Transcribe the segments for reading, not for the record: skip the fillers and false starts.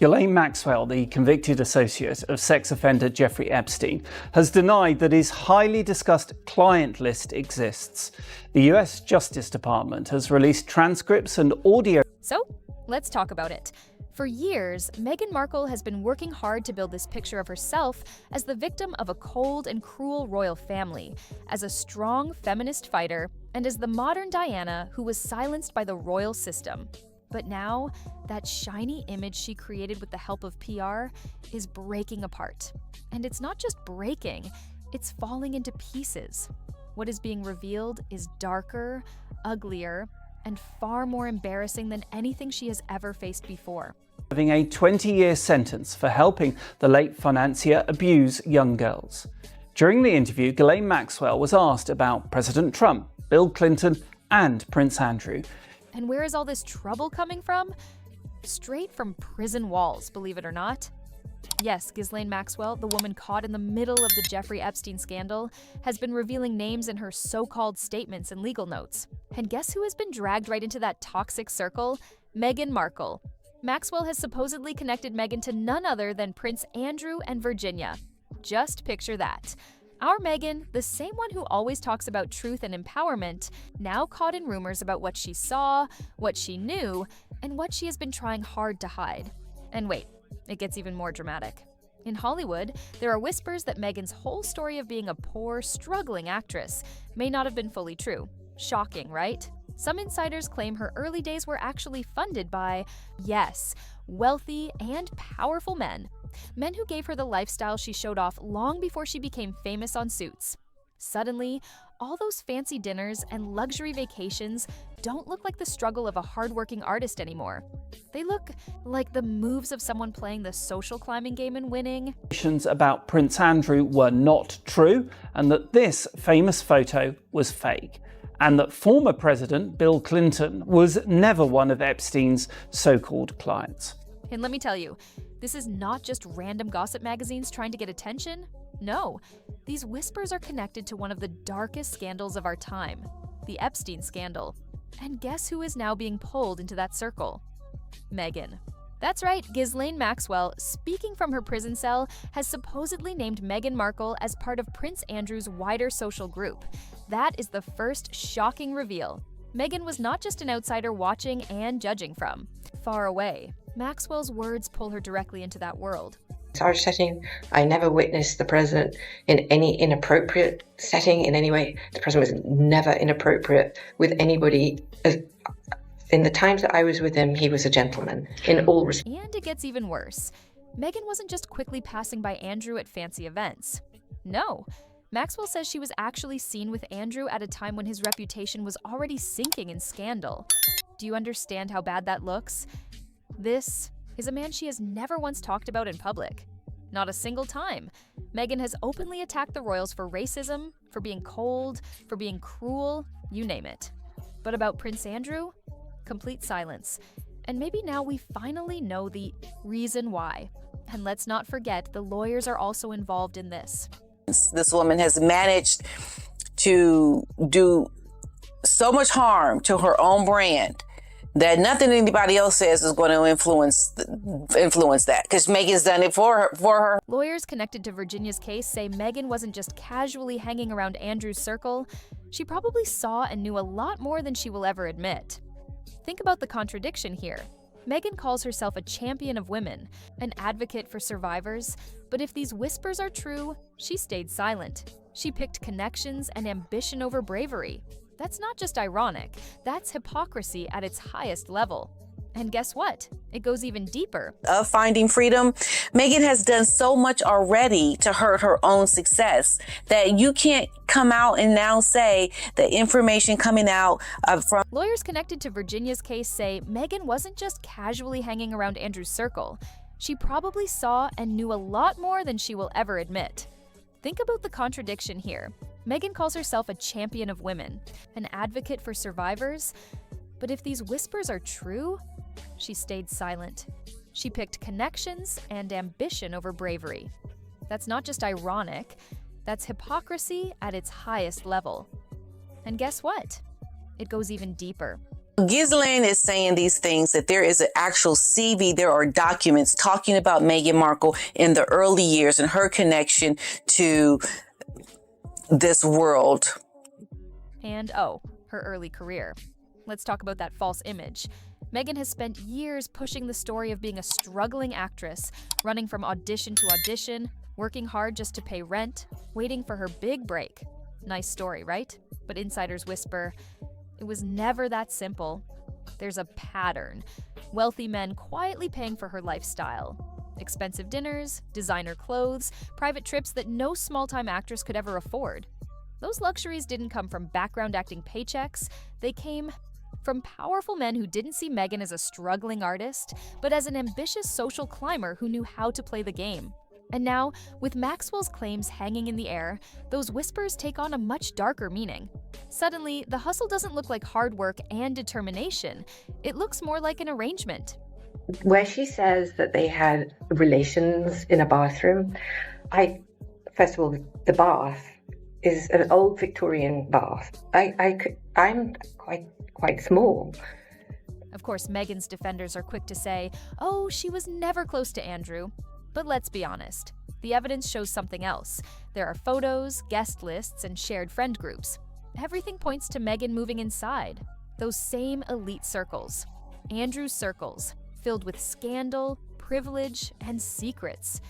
Ghislaine Maxwell, the convicted associate of sex offender Jeffrey Epstein, has denied that his highly discussed client list exists. The US Justice Department has released transcripts and audio. So, let's talk about it. For years, Meghan Markle has been working hard to build this picture of herself as the victim of a cold and cruel royal family, as a strong feminist fighter, and as the modern Diana who was silenced by the royal system. But now, that shiny image she created with the help of PR is breaking apart. And it's not just breaking, it's falling into pieces. What is being revealed is darker, uglier, and far more embarrassing than anything she has ever faced before. Having a 20-year sentence for helping the late financier abuse young girls. During the interview, Ghislaine Maxwell was asked about President Trump, Bill Clinton, and Prince Andrew. And where is all this trouble coming from? Straight from prison walls, believe it or not. Yes, Ghislaine Maxwell, the woman caught in the middle of the Jeffrey Epstein scandal, has been revealing names in her so-called statements and legal notes. And guess who has been dragged right into that toxic circle? Meghan Markle. Maxwell has supposedly connected Meghan to none other than Prince Andrew and Virginia. Just picture that. Our Meghan, the same one who always talks about truth and empowerment, now caught in rumors about what she saw, what she knew, and what she has been trying hard to hide. And wait, it gets even more dramatic. In Hollywood, there are whispers that Meghan's whole story of being a poor, struggling actress may not have been fully true. Shocking, right? Some insiders claim her early days were actually funded by, yes, wealthy and powerful men. Men who gave her the lifestyle she showed off long before she became famous on Suits. Suddenly, all those fancy dinners and luxury vacations don't look like the struggle of a hardworking artist anymore. They look like the moves of someone playing the social climbing game and winning. About Prince Andrew were not true, and that this famous photo was fake. And that former President Bill Clinton was never one of Epstein's so-called clients. And let me tell you, this is not just random gossip magazines trying to get attention. No, these whispers are connected to one of the darkest scandals of our time, the Epstein scandal. And guess who is now being pulled into that circle? Meghan. That's right, Ghislaine Maxwell, speaking from her prison cell, has supposedly named Meghan Markle as part of Prince Andrew's wider social group. That is the first shocking reveal. Meghan was not just an outsider watching and judging from far away. Maxwell's words pull her directly into that world. Our setting, I never witnessed the president in any inappropriate setting in any way. The president was never inappropriate with anybody. In the times that I was with him, he was a gentleman in all respects. And it gets even worse. Meghan wasn't just quickly passing by Andrew at fancy events. No. Maxwell says she was actually seen with Andrew at a time when his reputation was already sinking in scandal. Do you understand how bad that looks? This is a man she has never once talked about in public. Not a single time. Meghan has openly attacked the royals for racism, for being cold, for being cruel, you name it. But about Prince Andrew? Complete silence. And maybe now we finally know the reason why. And let's not forget, the lawyers are also involved in this. This woman has managed to do so much harm to her own brand that nothing anybody else says is going to influence that, because Meghan's done it for her. Lawyers connected to Virginia's case say Meghan wasn't just casually hanging around Andrew's circle. She probably saw and knew a lot more than she will ever admit. Think about the contradiction here. Meghan calls herself a champion of women, an advocate for survivors, but if these whispers are true, she stayed silent. She picked connections and ambition over bravery. That's not just ironic, that's hypocrisy at its highest level. And guess what? It goes even deeper. Of finding freedom, Meghan has done so much already to hurt her own success that you can't come out and now say the information coming out from... Lawyers connected to Virginia's case say Meghan wasn't just casually hanging around Andrew's circle. She probably saw and knew a lot more than she will ever admit. Think about the contradiction here. Meghan calls herself a champion of women, an advocate for survivors, but if these whispers are true, she stayed silent. She picked connections and ambition over bravery. That's not just ironic, that's hypocrisy at its highest level. And guess what? It goes even deeper. Ghislaine is saying these things, that there is an actual CV, there are documents talking about Meghan Markle in the early years and her connection to this world. And her early career. Let's talk about that false image. Meghan has spent years pushing the story of being a struggling actress, running from audition to audition, working hard just to pay rent, waiting for her big break. Nice story, right? But insiders whisper, it was never that simple. There's a pattern. Wealthy men quietly paying for her lifestyle. Expensive dinners, designer clothes, private trips that no small-time actress could ever afford. Those luxuries didn't come from background acting paychecks. They came from powerful men who didn't see Meghan as a struggling artist, but as an ambitious social climber who knew how to play the game. And now, with Maxwell's claims hanging in the air, those whispers take on a much darker meaning. Suddenly, the hustle doesn't look like hard work and determination. It looks more like an arrangement. Where she says that they had relations in a bathroom, first of all, the bath is an old Victorian bath. I'm quite small. Of course, Meghan's defenders are quick to say, oh, she was never close to Andrew. But let's be honest, the evidence shows something else. There are photos, guest lists, and shared friend groups. Everything points to Meghan moving inside. Those same elite circles. Andrew's circles, filled with scandal, privilege, and secrets.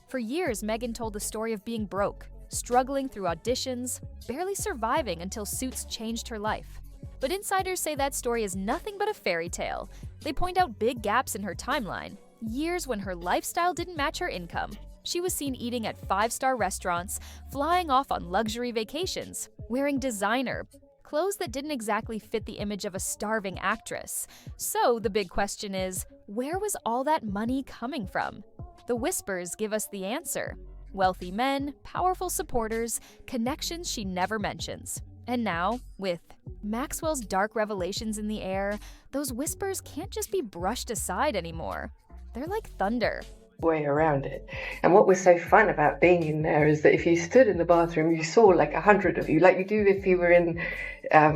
For years, Meghan told the story of being broke, struggling through auditions, barely surviving until Suits changed her life. But insiders say that story is nothing but a fairy tale. They point out big gaps in her timeline. Years when her lifestyle didn't match her income. She was seen eating at five-star restaurants, flying off on luxury vacations, wearing designer, clothes that didn't exactly fit the image of a starving actress. So the big question is, where was all that money coming from? The whispers give us the answer. Wealthy men, powerful supporters, connections she never mentions. And now, with Maxwell's dark revelations in the air, those whispers can't just be brushed aside anymore. They're like thunder. Way around it. And what was so fun about being in there is that if you stood in the bathroom, you saw like 100 of you, like you do if you were in a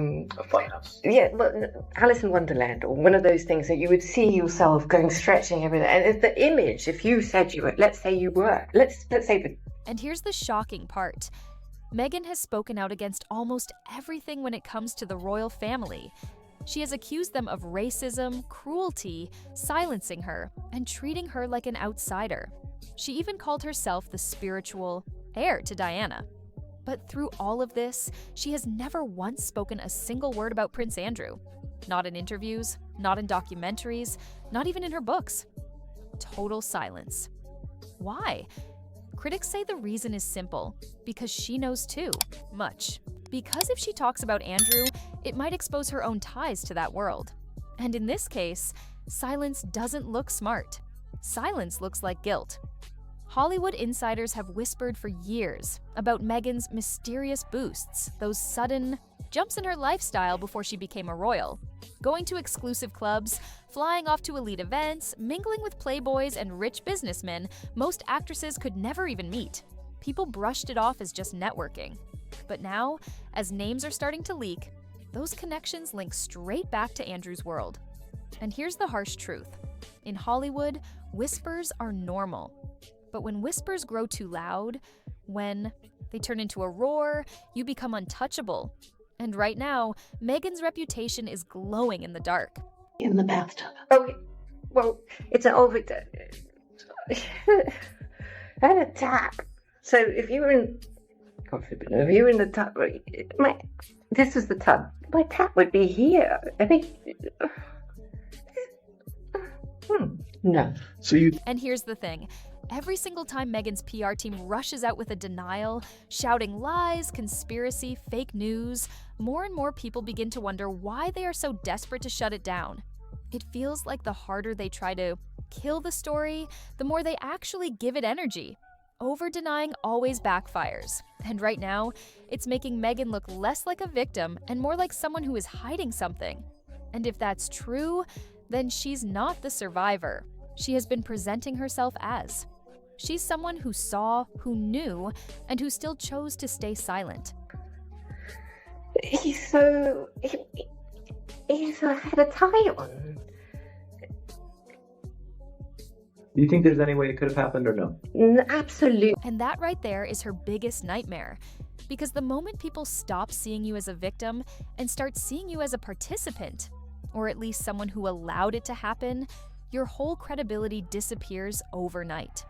funhouse. Yeah, Alice in Wonderland, or one of those things that you would see yourself going stretching everything. And it's the image. If you said you were, let's say the. And here's the shocking part. Meghan has spoken out against almost everything when it comes to the royal family. She has accused them of racism, cruelty, silencing her, and treating her like an outsider. She even called herself the spiritual heir to Diana. But through all of this, she has never once spoken a single word about Prince Andrew. Not in interviews, not in documentaries, not even in her books. Total silence. Why? Critics say the reason is simple, because she knows too much. Because if she talks about Andrew, it might expose her own ties to that world. And in this case, silence doesn't look smart. Silence looks like guilt. Hollywood insiders have whispered for years about Meghan's mysterious boosts, those sudden jumps in her lifestyle before she became a royal. Going to exclusive clubs, flying off to elite events, mingling with playboys and rich businessmen most actresses could never even meet. People brushed it off as just networking. But now, as names are starting to leak, those connections link straight back to Andrew's world. And here's the harsh truth. In Hollywood, whispers are normal. But when whispers grow too loud, when they turn into a roar, you become untouchable. And right now, Meghan's reputation is glowing in the dark. In the bathtub. Oh, well, it's an old Victor. And a tap. So if you were in, God forbid, if you were in the tub, this was the tub. My tap would be here. I mean, no. And here's the thing. Every single time Meghan's PR team rushes out with a denial, shouting lies, conspiracy, fake news, more and more people begin to wonder why they are so desperate to shut it down. It feels like the harder they try to kill the story, the more they actually give it energy. Over-denying always backfires. And right now, it's making Meghan look less like a victim and more like someone who is hiding something. And if that's true, then she's not the survivor. She has been presenting herself as. She's someone who saw, who knew, and who still chose to stay silent. Is I had a tie on. Do you think there's any way it could have happened or no? Absolutely. And that right there is her biggest nightmare. Because the moment people stop seeing you as a victim and start seeing you as a participant, or at least someone who allowed it to happen, your whole credibility disappears overnight.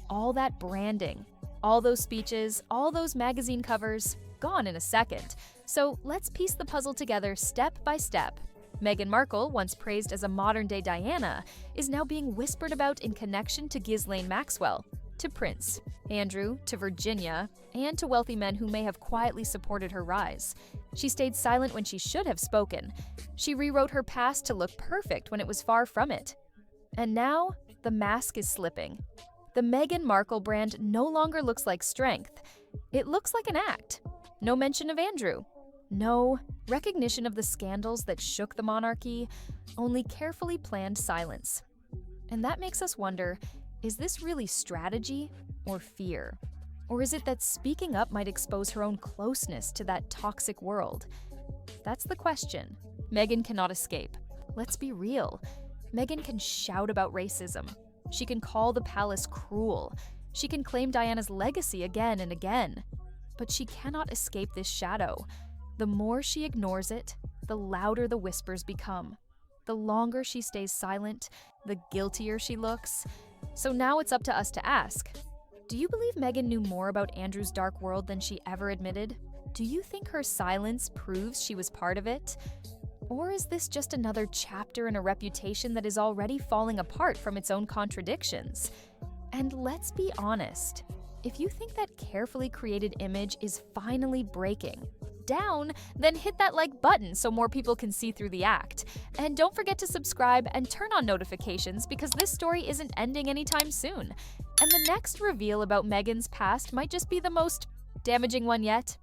All that branding, all those speeches, all those magazine covers, gone in a second. So let's piece the puzzle together step by step. Meghan Markle, once praised as a modern-day Diana, is now being whispered about in connection to Ghislaine Maxwell, to Prince Andrew, to Virginia, and to wealthy men who may have quietly supported her rise. She stayed silent when she should have spoken. She rewrote her past to look perfect when it was far from it. And now, the mask is slipping. The Meghan Markle brand no longer looks like strength. It looks like an act. No mention of Andrew. No recognition of the scandals that shook the monarchy, only carefully planned silence. And that makes us wonder, is this really strategy or fear? Or is it that speaking up might expose her own closeness to that toxic world? That's the question. Meghan cannot escape. Let's be real. Meghan can shout about racism. She can call the palace cruel. She can claim Diana's legacy again and again. But she cannot escape this shadow. The more she ignores it, the louder the whispers become. The longer she stays silent, the guiltier she looks. So now it's up to us to ask, do you believe Meghan knew more about Andrew's dark world than she ever admitted? Do you think her silence proves she was part of it? Or is this just another chapter in a reputation that is already falling apart from its own contradictions? And let's be honest, if you think that carefully created image is finally breaking down, then hit that like button so more people can see through the act. And don't forget to subscribe and turn on notifications because this story isn't ending anytime soon. And the next reveal about Meghan's past might just be the most damaging one yet.